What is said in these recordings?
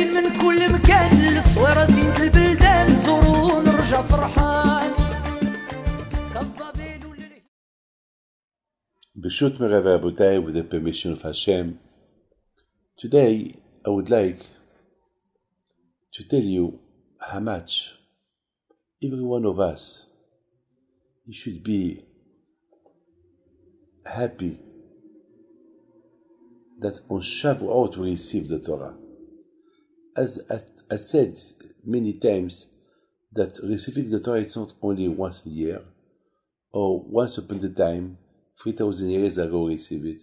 جايين من كل مكان للصويرة زينة البلدان زوروا ونرجع فرحان. B'shut Merav Rabotai, with the permission of Hashem, today I would like to tell you how much every one of us should be happy that on Shavuot we receive the Torah. As I said many times, that receiving the Torah is not only once a year or once upon a time, 3,000 years ago receive it.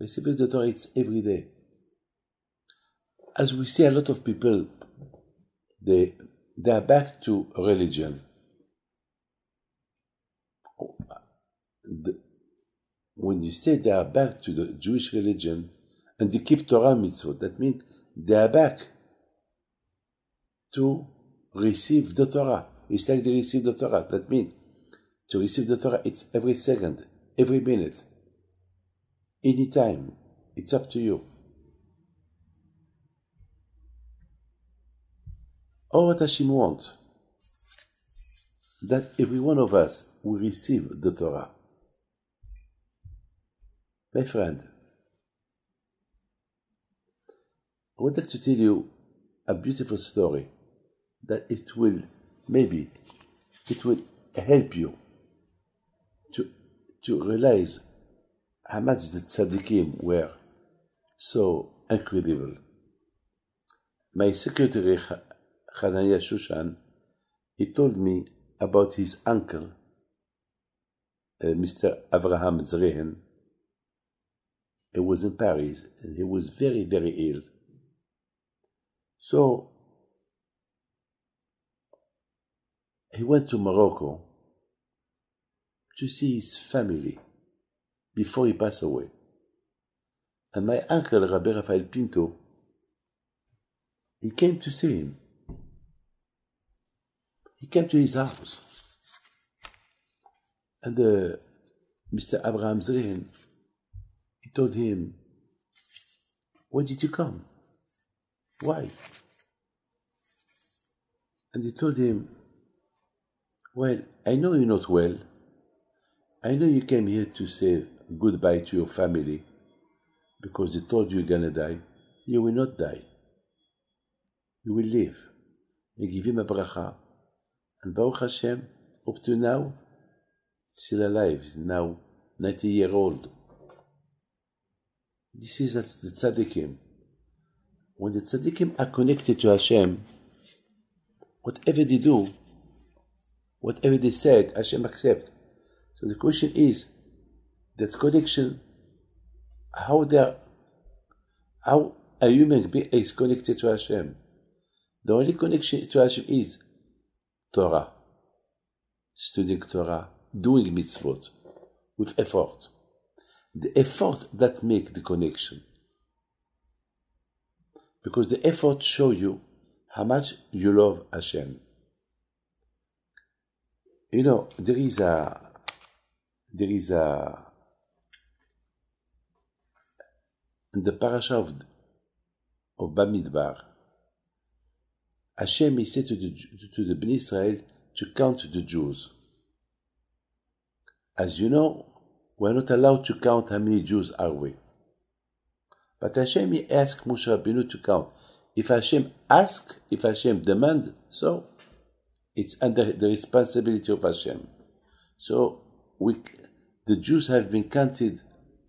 Receiving the Torah, it's every day. As we see a lot of people, they are back to religion. When you say they are back to the Jewish religion and they keep Torah mitzvot, that means they are back to receive the Torah. It's like they receive the Torah. That means to receive the Torah, it's every second, every minute, anytime. It's up to you. All what Hashem wants, that every one of us will receive the Torah. My friend, I would like to tell you a beautiful story that it will help you to realize how much the tzaddikim were so incredible. My secretary, Hanania Shushan, he told me about his uncle, Mr. Avraham Zrehen. He was in Paris and he was very, very ill. So he went to Morocco to see his family before he passed away. And my uncle, Rabbi Rafael Pinto, he came to see him. He came to his house. And Mr. Abraham Zrehen, he told him, "Why did you come? Why?" And he told him, "Well, I know you're not well. I know you came here to say goodbye to your family because they told you you're gonna die. You will not die. You will live." He gave him a bracha. And Baruch Hashem, up to now, still alive. He's now 90-year-old. This is the tzaddikim. When the tzaddikim are connected to Hashem, whatever they do, whatever they said, Hashem accepts. So the question is, that connection, how a human being is connected to Hashem. The only connection to Hashem is Torah, studying Torah, doing mitzvot with effort. The effort that makes the connection. Because the effort shows you how much you love Hashem. You know, there is a in the parasha of Bamidbar, Hashem is said to the Bnei Israel to count the Jews. As you know, we are not allowed to count how many Jews are we. But Hashem asked Moshe Rabbeinu to count. If Hashem asks, if Hashem demands, so it's under the responsibility of Hashem. So the Jews have been counted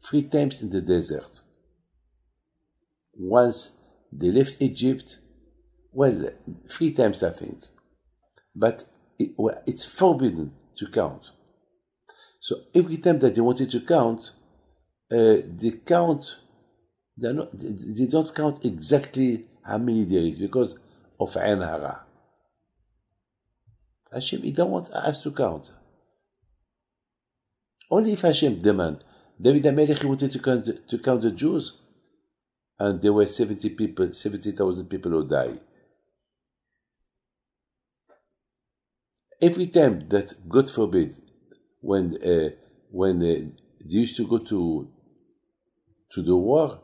3 times in the desert. Once they left Egypt, well, 3 times I think. But it's forbidden to count. So every time that they wanted to count, they don't count exactly how many there is because of Ain Hara. Hashem, he don't want us to count. Only if Hashem demand. David HaMelech wanted to count the Jews, and there were 70,000 people who died. Every time that, God forbid, when they used to go to the war,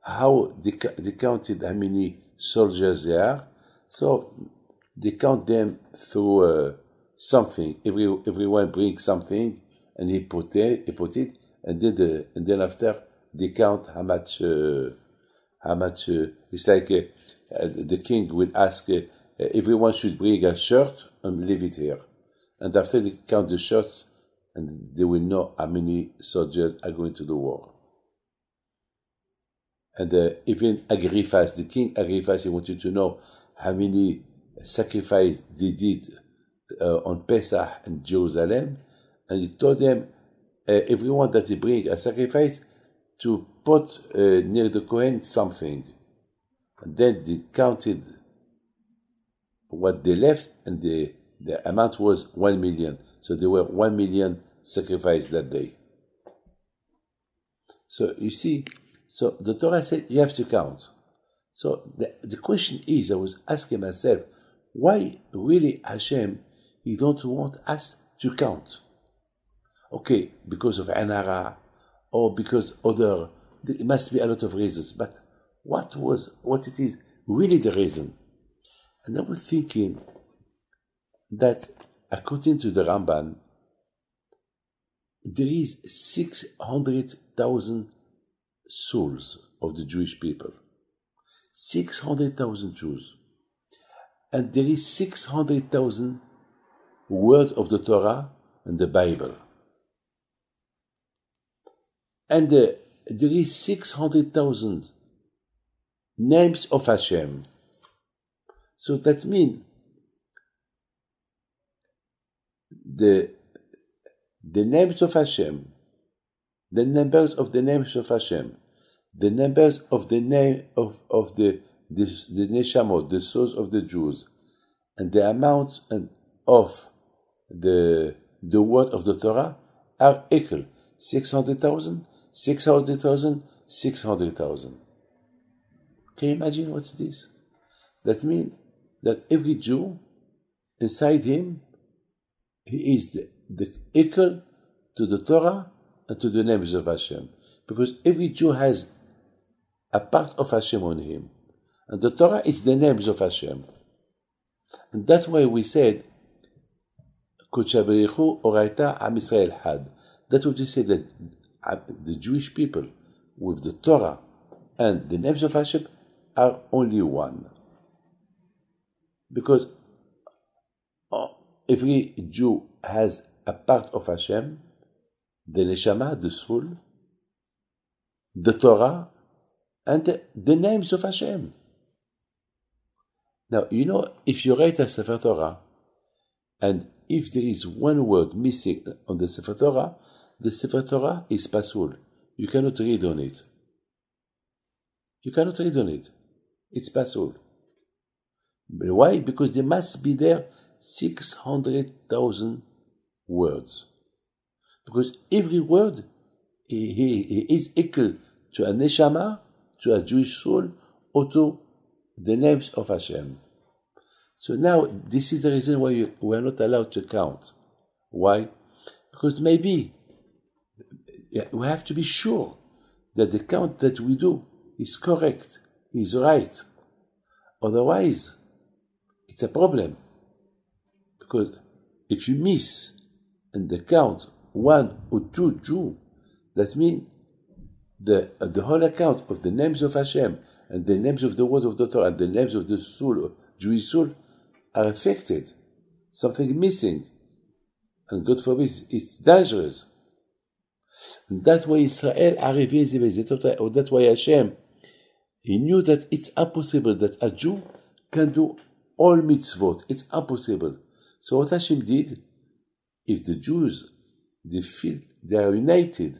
how they counted how many soldiers there are. So they count them through something. Everyone brings something, and he put it, and then after they count how much. It's like the king will ask everyone should bring a shirt and leave it here, and after they count the shirts, and they will know how many soldiers are going to the war. And even Agrippas, the king Agrippas, he wanted to know how many sacrifices they did on Pesach in Jerusalem, and he told them everyone that they bring a sacrifice to put near the Kohen something. And then they counted what they left, and the amount was 1 million. So there were 1 million sacrifices that day. So you see, so the Torah said you have to count. So the question is, I was asking myself, why really Hashem, he don't want us to count? Okay, because of Anara, or because there must be a lot of reasons, but what it is really the reason? And I was thinking that according to the Ramban, there is 600,000 souls of the Jewish people. 600,000 Jews. And there is 600,000 words of the Torah and the Bible. And there is 600,000 names of Hashem. So that means the names of Hashem, the numbers of the names of Hashem, the numbers of the name of the neshamot, the souls of the Jews, and the amount of the word of the Torah are equal. 600,000, 600,000, 600,000. Can you imagine what's this? That means that every Jew, inside him, he is the equal to the Torah and to the names of Hashem. Because every Jew has a part of Hashem on him. And the Torah is the names of Hashem. And that's why we said, Kodesh Barichu Oraita Am Yisrael Had. That's what we said, that the Jewish people with the Torah and the names of Hashem are only one. Because every Jew has a part of Hashem, the neshama, the soul, the Torah, and the names of Hashem. Now, you know, if you write a Sefer Torah, and if there is one word missing on the Sefer Torah is pasul. You cannot read on it. You cannot read on it. It's pasul. But why? Because there must be there 600,000 words. Because every word he is equal to a neshama, to a Jewish soul, or to the names of Hashem. So now, this is the reason why we are not allowed to count. Why? Because maybe we have to be sure that the count that we do is correct, is right. Otherwise, it's a problem. Because if you miss and the count 1 or 2 Jews, that means the whole account of the names of Hashem and the names of the word of the Torah and the names of the soul, Jewish soul, are affected. Something missing. And God forbid, it's dangerous. And that's why Israel arrivé, or that's why Hashem, he knew that it's impossible that a Jew can do all mitzvot. It's impossible. So what Hashem did, if the Jews, they feel they are united,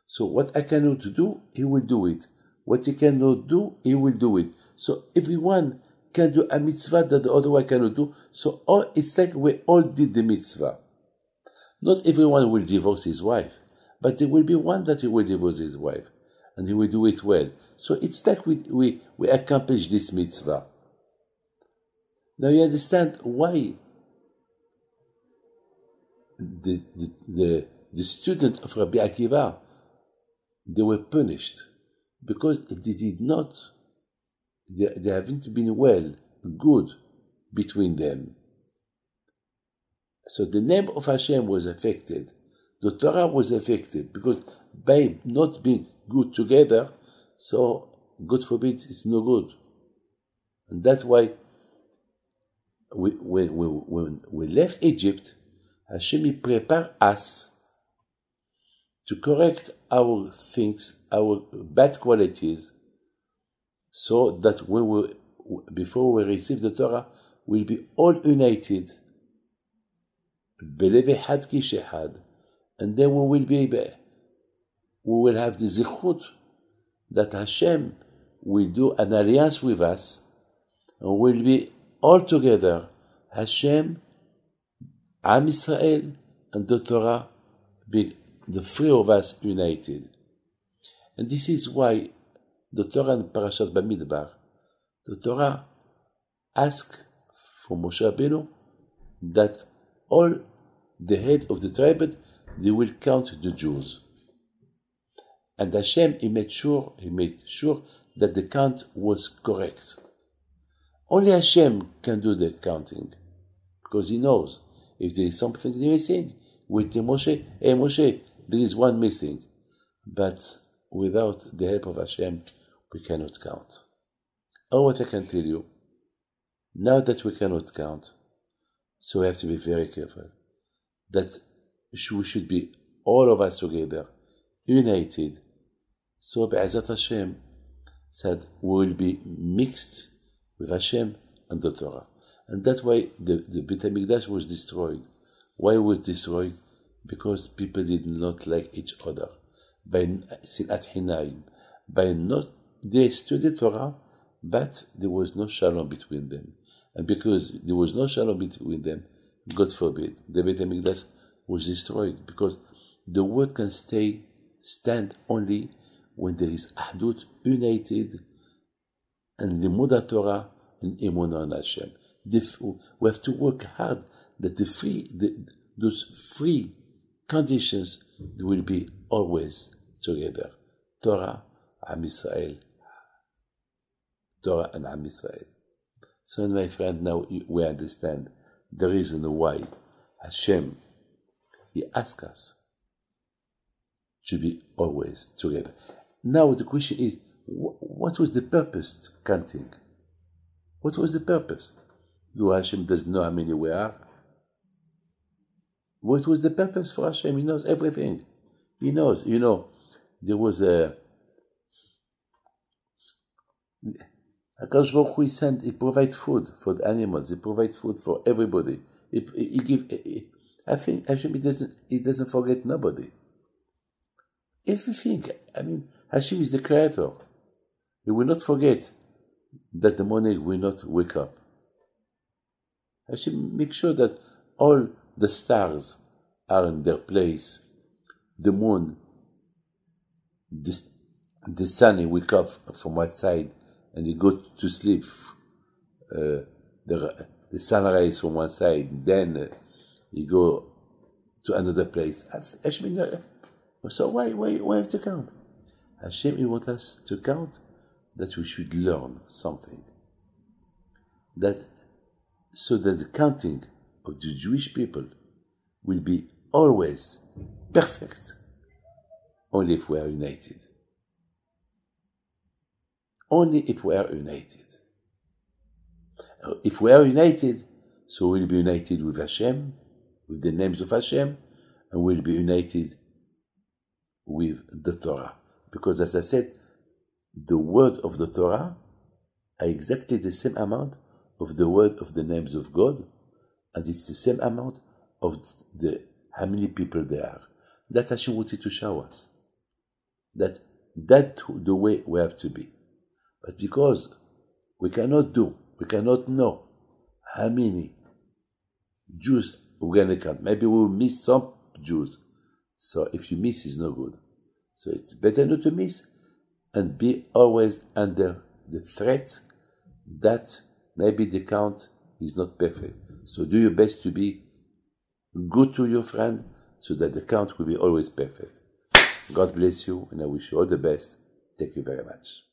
so what I cannot do, he will do it. What he cannot do, he will do it. So everyone can do a mitzvah that the other one cannot do. So it's like we all did the mitzvah. Not everyone will divorce his wife, but there will be one that he will divorce his wife, and he will do it well. So it's like we accomplish this mitzvah. Now you understand why the student of Rabbi Akiva, they were punished because they did not they haven't been good between them. So the name of Hashem was affected. The Torah was affected because by not being good together, so God forbid it's no good. And that's why when we left Egypt, Hashem prepared us to correct our things, our bad qualities, so that before we receive the Torah, we'll be all united, belev echad kish echad, and then we will have the zichut that Hashem will do an alliance with us, and we'll be all together, Hashem, Am Yisrael, and the Torah, be the three of us united. And this is why the Torah in Parashat Bamidbar, the Torah asks for Moshe Rabbeinu that all the head of the tribe, they will count the Jews. And Hashem, he made sure that the count was correct. Only Hashem can do the counting, because he knows if there is something missing, we tell Moshe, hey Moshe, there is one missing. But without the help of Hashem, we cannot count. Oh, what I can tell you, now that we cannot count, so we have to be very careful, that we should be all of us together, united. So Be'ezat Hashem said we will be mixed with Hashem and the Torah. And that's why the Beit HaMikdash was destroyed. Why it was destroyed? Because people did not like each other. By Sinat Hinaim. By not, they studied Torah, but there was no shalom between them. And because there was no shalom between them, God forbid, the Beit HaMikdash was destroyed. Because the word can stand only when there is Ahdut, united, and Limud Torah and Emunah on Hashem. We have to work hard that those three conditions will be always together. Torah, Am Yisrael. Torah and Am Yisrael. So my friend, now we understand the reason why Hashem, he asked us to be always together. Now the question is, what was the purpose of counting? What was the purpose? Do Hashem doesn't know how many we are? What was the purpose for Hashem? He knows everything. He knows. You know, there was HaKadosh Baruch Hu he provide food for the animals. He provide food for everybody. I think Hashem, he doesn't forget nobody. If you think, Hashem is the creator. He will not forget that the morning will not wake up. Hashem make sure that all the stars are in their place. The moon, the sun, he wake up from one side and he go to sleep. The sunrise from one side, then he go to another place. Hashem, so why have to count? Hashem, he wants us to count that we should learn something. So that the counting of the Jewish people will be always perfect, only if we are united. Only if we are united. If we are united, so we'll be united with Hashem, with the names of Hashem, and we'll be united with the Torah. Because as I said, the word of the Torah are exactly the same amount of the word of the names of God, and it's the same amount of how many people there are. That Hashem wanted to show us. That's the way we have to be. But because we cannot know how many Jews we're going to count. Maybe we will miss some Jews. So if you miss, it's no good. So it's better not to miss and be always under the threat that maybe the count is not perfect. So do your best to be good to your friend so that the count will be always perfect. God bless you, and I wish you all the best. Thank you very much.